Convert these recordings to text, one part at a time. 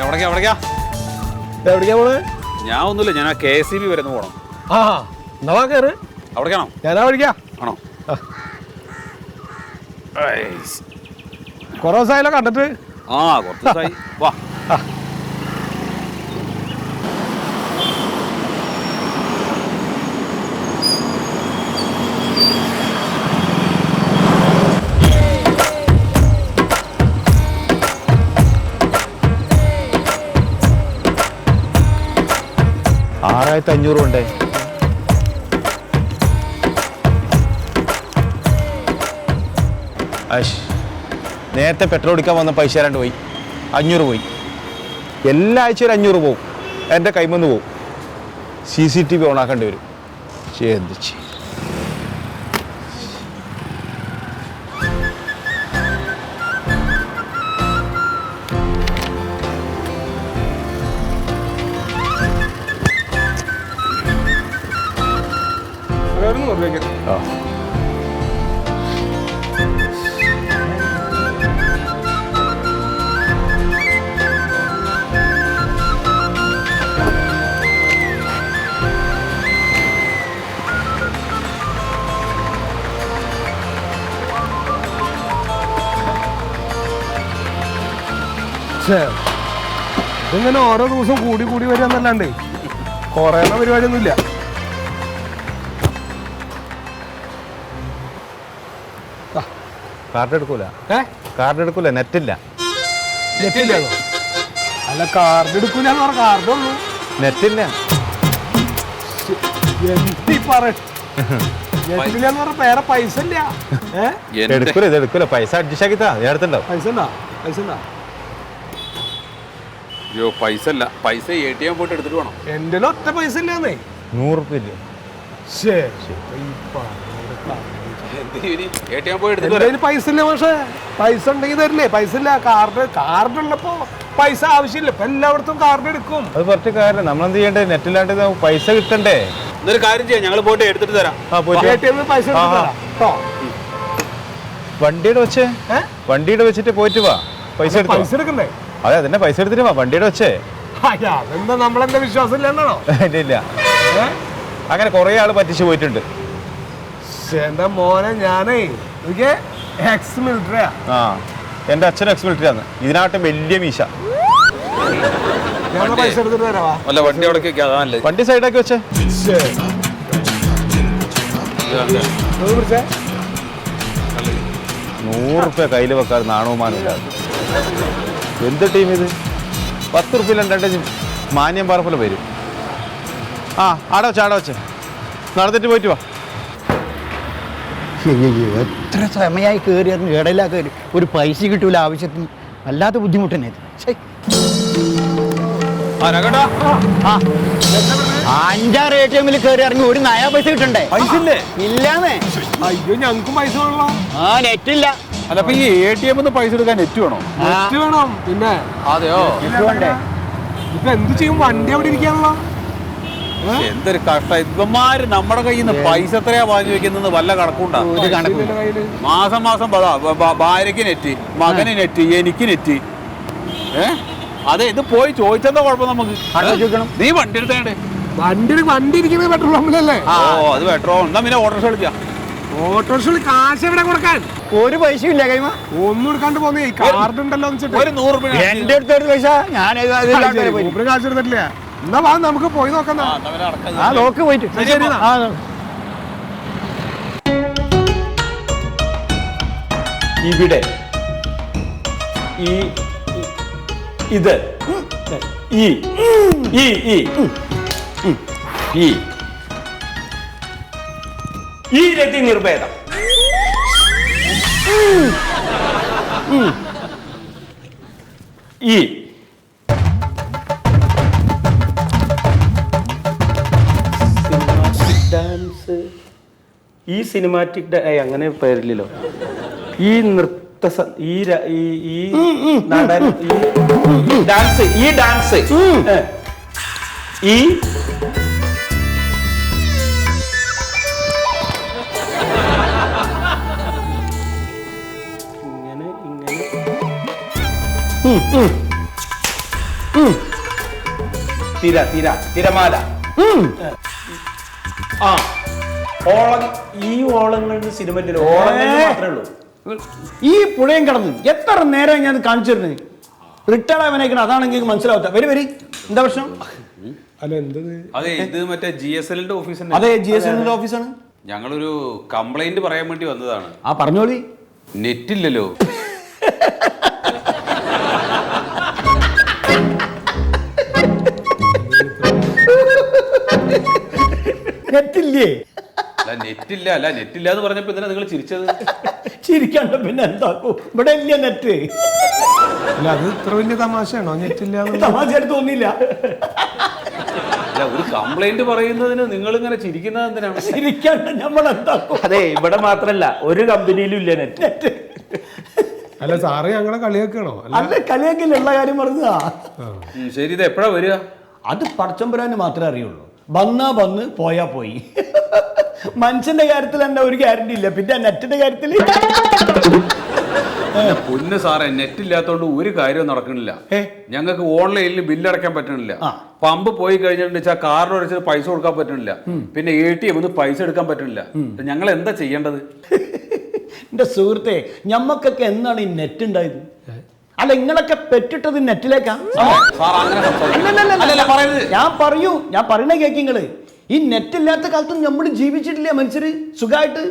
എവിടേക്കാ പോണേ? ഞാൻ ഒന്നുമില്ല, ഞാൻ KSEB വരെ പോകണം. ആ എന്നാ കയറ്. അവിടേക്കാണോ? ഞാനാ വിളിക്കാം. ആണോ? കൊറേ ദിവസമായല്ലോ കണ്ടിട്ട്. ആ കുറച്ച് ദിവസമായി. വാ. $6500 ഉണ്ടേ. നേരത്തെ പെട്രോൾ അടിക്കാൻ വന്ന പൈസ തരാണ്ട് പോയി. 500 പോയി. എല്ലാ ആഴ്ചയും 500 പോവും. എൻ്റെ കൈമന്ന് പോവും. CCTV ഓണാക്കേണ്ടി വരും. എന്ത് ചെയ്യും? ഇതിങ്ങനെ ഓരോ ദിവസം കൂടി കൂടി വരികയെന്നല്ലാണ്ട് കുറയണ പരിപാടിയൊന്നുമില്ല. കാർഡ് എടുക്കൂല. കാർഡ് എടുക്കൂല. നെറ്റില്ല. നെറ്റില്ലാന്നോ? അല്ല കാർഡ് എടുക്കൂലെന്ന് പറഞ്ഞ കാർഡ് ഉള്ളൂ. നെറ്റില്ല. നെറ്റില്ലെന്ന് പറഞ്ഞ വേറെ പൈസ ഇല്ല. എടുക്കൂല. ഇത് എടുക്കൂല. പൈസ അഡ്ജസ്റ്റ് ആക്കിത്താ. എടുത്തുണ്ടോ? പൈസ ഉണ്ടാ? പൈസ ഉണ്ടാ? അയ്യോ പൈസ ഇല്ല. പൈസ ATM പോയിട്ട് എടുത്തിട്ട് വേണം. എൻ്റെ ഒറ്റ പൈസ ഇല്ലാന്നേ. 100 രൂപ ഇല്ല. ATM പോയി എടുത്തിട്ട് പൈസ ഇല്ല. പക്ഷേ പൈസ ഉണ്ടെങ്കിൽ തരില്ലേ? പൈസ ഇല്ല. കാർഡ് ഉള്ളപ്പോ പൈസ ആവശ്യമില്ല. ഇപ്പൊ എല്ലായിടത്തും കാർഡ് എടുക്കും. അത് കുറച്ച് കാര്യം. നമ്മളെന്ത് ചെയ്യണ്ടേ? നെറ്റിലാണ്ട് പൈസ കിട്ടണ്ടേ? എന്നൊരു കാര്യം ചെയ്യാം, ഞങ്ങൾ പോയിട്ട് എടുത്തിട്ട് തരാം. പൈസ വണ്ടിയുടെ വെച്ചേ. വണ്ടിയുടെ വെച്ചിട്ട് പോയിട്ട് വാ. പൈസ എടുക്കണ്ടേ? അതെ അതന്നെ. പൈസ എടുത്തിട്ട് വാ. വണ്ടിയുടെ വെച്ചേ. അതെന്താ നമ്മളെന്താ വിശ്വാസം ഇല്ലാണോ? ഇല്ല. അങ്ങനെ കുറെ ആള് പറ്റിച്ചു പോയിട്ടുണ്ട്. എന്റെ മോനെ ഞാനേ എക്സ് മിലിറ്ററിയാ. ആ എന്റെ അച്ഛൻ എക്സ് മിലിറ്ററി ആണ്. ഇതിനായിട്ട് വലിയ മീശ. പൈസ എടുത്തിട്ട് തരാവാ. അല്ല വണ്ടി അവിടെ വണ്ടി സൈഡാക്കി വെച്ചേ. 100 രൂപ കയ്യിൽ വെക്കാതെ നാണവുമാനില്ല. എന്ത് ടീം ഇത്? 10 രൂപയിൽ രണ്ടായിട്ട് മാന്യം പറപ്പിൽ വരും. ആ ആടെ വെച്ചേ. നടന്നിട്ട് പോയിട്ട് വാ. എത്ര സമയമായി കയറിയായിരുന്നു. ഇടയിലാ കയറി. ഒരു പൈസ കിട്ടൂല ആവശ്യത്തിന്. വല്ലാത്ത ബുദ്ധിമുട്ട് തന്നെ ഇത്. 5-6 ATM കയറി ഇറങ്ങി ഒരു നയാ പൈസ കിട്ടണ്ടേ? പൈസ ഇല്ലേ? ഇല്ലാന്നേ. അയ്യോ ഞങ്ങൾക്കും പൈസ വേണല്ലോ. നെറ്റില്ല. അല്ല അപ്പൊ ഈ ATM പൈസ എടുക്കാൻ നെറ്റ് വേണോ? നെറ്റ് വേണം. പിന്നെ അതെയോ? ഇപ്പൊ എന്ത് ചെയ്യും? വണ്ടി അവിടെ ഇരിക്കാനുള്ള എന്തൊരു കഷ്ടം. ഇവന്മാര് നമ്മുടെ കയ്യിൽ നിന്ന് പൈസ എത്രയാ വാങ്ങി വെക്കുന്നത് വല്ല കണക്കുണ്ടാ? മാസം ഭാര്യക്ക് നെറ്റ്, മകന് നെറ്റ്, എനിക്ക് നെറ്റ്. അതെ ഇത് പോയി ചോദിച്ചെന്താ കുഴപ്പം? നമുക്ക് നീ വണ്ടി എടുത്തേണ്ടേ. വണ്ടി ഇരിക്കുന്നത് പെട്രോൾ പമ്പിലല്ലേ? ഓ അത് പെട്രോൾ. എന്നാ പിന്നെ ഓട്ടോറിക്ഷ വിളിക്കാം. ഓട്ടോറിക്ഷ കാശ് എവിടെ കൊടുക്കാൻ? ഒരു പൈസ ഇല്ല കൈമ. ഒന്നും എടുക്കാണ്ട് പോന്നേ. കാർഡ് ഉണ്ടല്ലോ ഒരു 100 രൂപ എന്റെ അടുത്തൊരു പൈസ ഞാൻ കാശ് എടുത്തിട്ടില്ല. എന്നാ വാ നമുക്ക് പോയി നോക്കാം. നോക്ക് പോയിട്ട്. ഇവിടെ ഇത് ഈ രതി നിർഭേദം. ഈ ഡാൻസ്. ഈ സിനിമാറ്റിക് അങ്ങനെ പേരില്ലല്ലോ. ഈ നൃത്ത ഈ നടൻ ഡാൻസ്. ഈ ഡാൻസ് ഈ ഇങ്ങനെ തിരമാല. ആ ഓളം. ഈ ഓളങ്ങളുടെ സിനിമ ഓളങ്ങൾ മാത്രമേ ഉള്ളൂ. ഈ പുഴയും കടന്നു എത്ര നേരം ഞാൻ കാണിച്ചു തരുന്നത്. റിട്ടയർഡ് ആവാനേക്കണം, അതാണെങ്കിൽ മനസ്സിലാവത്ത. വരി എന്താ പ്രശ്നം? അല്ല എന്തത്? അതെ, ഇത് മറ്റേ GSLന്റെ ഓഫീസ്. അതെ, GSLന്റെ ഓഫീസാണ്. ഞങ്ങളൊരു കംപ്ലൈന്റ് പറയാൻ വേണ്ടി വന്നതാണ്. ആ പറഞ്ഞോളി. നെറ്റ് ഇല്ലല്ലോ. നെറ്റില്ലേ? നെറ്റില്ല. അല്ല നെറ്റില്ല എന്ന് പറഞ്ഞപ്പോ എന്തിനാ നിങ്ങൾ ചിരിച്ചത്? ചിരിക്കണ്ട പിന്നെ എന്താക്കൂ, ഇവിടെ ഇല്ല നെറ്റ്. അല്ല അത് ഇത്ര വലിയ തമാശയാണോ? നെറ്റില്ല തമാശയായിട്ട് തോന്നിയില്ല. അല്ല, ഒരു കംപ്ലൈന്റ് പറയുന്നതിന് നിങ്ങൾ ഇങ്ങനെ ചിരിക്കുന്നത് എന്തിനാണ്? ചിരിക്കണ്ട, നമ്മൾ എന്താക്കും? അതെ, ഇവിടെ മാത്രല്ല ഒരു കമ്പനിയിലും ഇല്ല നെറ്റ്. അല്ല സാറ് ഞങ്ങളെ കളിയാക്കണോ? അല്ല കളിയാക്കില്ല, കാര്യം പറഞ്ഞതാ. ശരി, ഇത് എപ്പോഴാ വരിക? അത് പടച്ചമ്പുരാന് മാത്രമേ അറിയുള്ളൂ. വന്നാ വന്ന് പോയാ പോയി. മനുഷ്യന്റെ കാര്യത്തിൽ തന്നെ ഒരു ഗ്യാരണ്ടി ഇല്ല, പിന്നെ നെറ്റിന്റെ കാര്യത്തിൽ. പൊന്ന് സാറേ, നെറ്റ് ഇല്ലാത്തോണ്ട് ഒരു കാര്യവും നടക്കണില്ല. ഞങ്ങൾക്ക് ഓൺലൈനിൽ ബില്ല് അടയ്ക്കാൻ പറ്റണില്ല. പമ്പ് പോയി കഴിഞ്ഞിട്ടുണ്ടെച്ചാൽ കാറിന് ഒഴിച്ച് പൈസ കൊടുക്കാൻ പറ്റണില്ല. പിന്നെ ATM പൈസ എടുക്കാൻ പറ്റണില്ല. ഞങ്ങൾ എന്താ ചെയ്യേണ്ടത്? എന്റെ സുഹൃത്തെ, ഞമ്മക്കൊക്കെ എന്നാണ് ഈ നെറ്റ് ഉണ്ടായത്? അല്ല, നിങ്ങളൊക്കെ പെട്ടിട്ടത് നെറ്റിലേക്കാ? ഞാൻ പറയണ കേക്കിങ്ങള്. ഈ നെറ്റ് ഇല്ലാത്ത കാലത്തും നമ്മൾ ജീവിച്ചിട്ടില്ല മനുഷ്യര് സുഖമായിട്ട്.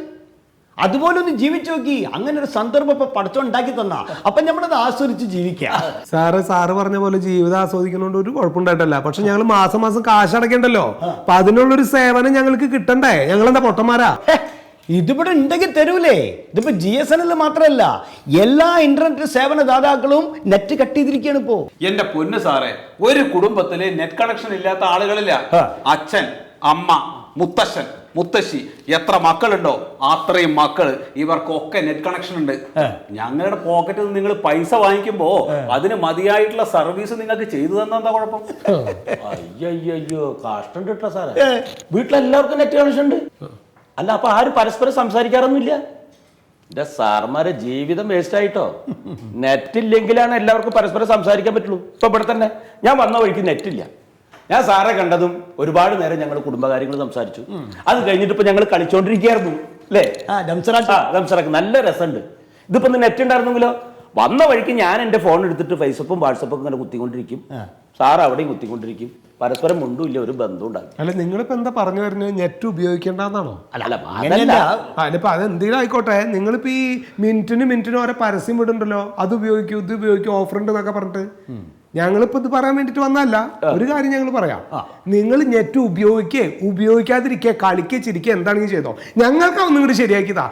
അതുപോലെ ഒന്ന് ജീവിച്ചു നോക്കി. അങ്ങനെ ഒരു സന്ദർഭം ഇപ്പൊ പഠിച്ചുണ്ടാക്കി തന്നാ അപ്പൊ നമ്മളത് ആസ്വദിച്ച് ജീവിക്കാം. സാറ് പറഞ്ഞ പോലെ ജീവിതം ആസ്വദിക്കുന്നതുകൊണ്ട് ഒരു കുഴപ്പമുണ്ടായിട്ടല്ല. പക്ഷെ ഞങ്ങൾ മാസം കാശ് അടയ്ക്കണ്ടല്ലോ. അപ്പൊ അതിനുള്ളൊരു സേവനം ഞങ്ങൾക്ക് കിട്ടണ്ടേ? ഞങ്ങളെന്താ പൊട്ടന്മാരാ? ഇതിവിടെ ഉണ്ടെങ്കിൽ തരൂലേ? ഇതിപ്പോ GSLL മാത്രമല്ല, എല്ലാ ഇന്റർനെറ്റ് സേവന ദാതാക്കളും നെറ്റ് കട്ട് ചെയ്തിരിക്കുകയാണ് ഇപ്പോ. എന്റെ പൊന്ന് സാറേ, ഒരു കുടുംബത്തില് നെറ്റ് കണക്ഷൻ ഇല്ലാത്ത ആളുകളില്ല. അച്ഛൻ, അമ്മ, മുത്തശ്ശൻ, മുത്തശ്ശി, എത്ര മക്കളുണ്ടോ അത്രയും മക്കള്, ഇവർക്കൊക്കെ നെറ്റ് കണക്ഷൻ ഉണ്ട്. ഞങ്ങളുടെ പോക്കറ്റിൽ നിന്ന് നിങ്ങൾ പൈസ വാങ്ങിക്കുമ്പോ അതിന് മതിയായിട്ടുള്ള സർവീസ് നിങ്ങൾക്ക് ചെയ്തു തന്ന എന്താ കുഴപ്പം? അയ്യോ കഷ്ടം കിട്ടാ സാറേ. വീട്ടിലെല്ലാവർക്കും നെറ്റ് കണക്ഷൻ ഉണ്ട്. അല്ല, അപ്പൊ ആരും പരസ്പരം സംസാരിക്കാറൊന്നുമില്ല. എന്റെ സാർമാരെ ജീവിതം വേസ്റ്റ് ആയിട്ടോ. നെറ്റ് ഇല്ലെങ്കിലാണ് എല്ലാവർക്കും പരസ്പരം സംസാരിക്കാൻ പറ്റുള്ളൂ. ഇപ്പൊ ഇവിടെ തന്നെ ഞാൻ വന്ന വഴിക്ക് നെറ്റ് ഇല്ല. ഞാൻ സാറെ കണ്ടതും ഒരുപാട് നേരം ഞങ്ങൾ കുടുംബകാര്യങ്ങൾ സംസാരിച്ചു. അത് കഴിഞ്ഞിട്ട് ഇപ്പൊ ഞങ്ങൾ കളിച്ചോണ്ടിരിക്കുകയായിരുന്നു അല്ലേ? ദംസറാക്ക് നല്ല രസമുണ്ട്. ഇതിപ്പോ നെറ്റ് ഉണ്ടായിരുന്നെങ്കിലോ വന്ന വഴിക്ക് ഞാൻ എന്റെ ഫോൺ എടുത്തിട്ട് ഫേസ്ബുക്കും വാട്സപ്പും ഇങ്ങനെ കുത്തിക്കൊണ്ടിരിക്കും. സാർ അവിടെയും കുത്തിക്കൊണ്ടിരിക്കും. പരസ്പരം മുണ്ടുമില്ല, ഒരു ബന്ധം ഉണ്ടാകും. അല്ല നിങ്ങളിപ്പോ എന്താ പറഞ്ഞു വരുന്നത്? നെറ്റ് ഉപയോഗിക്കേണ്ടെന്നാണോ? അല്ല, അതെന്തെങ്കിലും ആയിക്കോട്ടെ. നിങ്ങളിപ്പോ ഈ മിനിറ്റിന് ഓരോ പരസ്യം വിടുണ്ടല്ലോ, അത് ഉപയോഗിക്കൂ ഇത് ഉപയോഗിക്കൂ ഓഫർ ഉണ്ട് എന്നൊക്കെ പറഞ്ഞിട്ട്. ഞങ്ങളിപ്പോ ഇത് പറയാൻ വേണ്ടിട്ട് വന്നല്ല. ഒരു കാര്യം ഞങ്ങൾ പറയാം. നിങ്ങൾ നെറ്റ് ഉപയോഗിക്കാതിരിക്കുക, കളിക്കുക, ചിരിക്കുക, എന്താണെങ്കിലും ചെയ്തോ. ഞങ്ങൾക്ക് ഒന്നും കൂടി ശരിയാക്കിയതാ.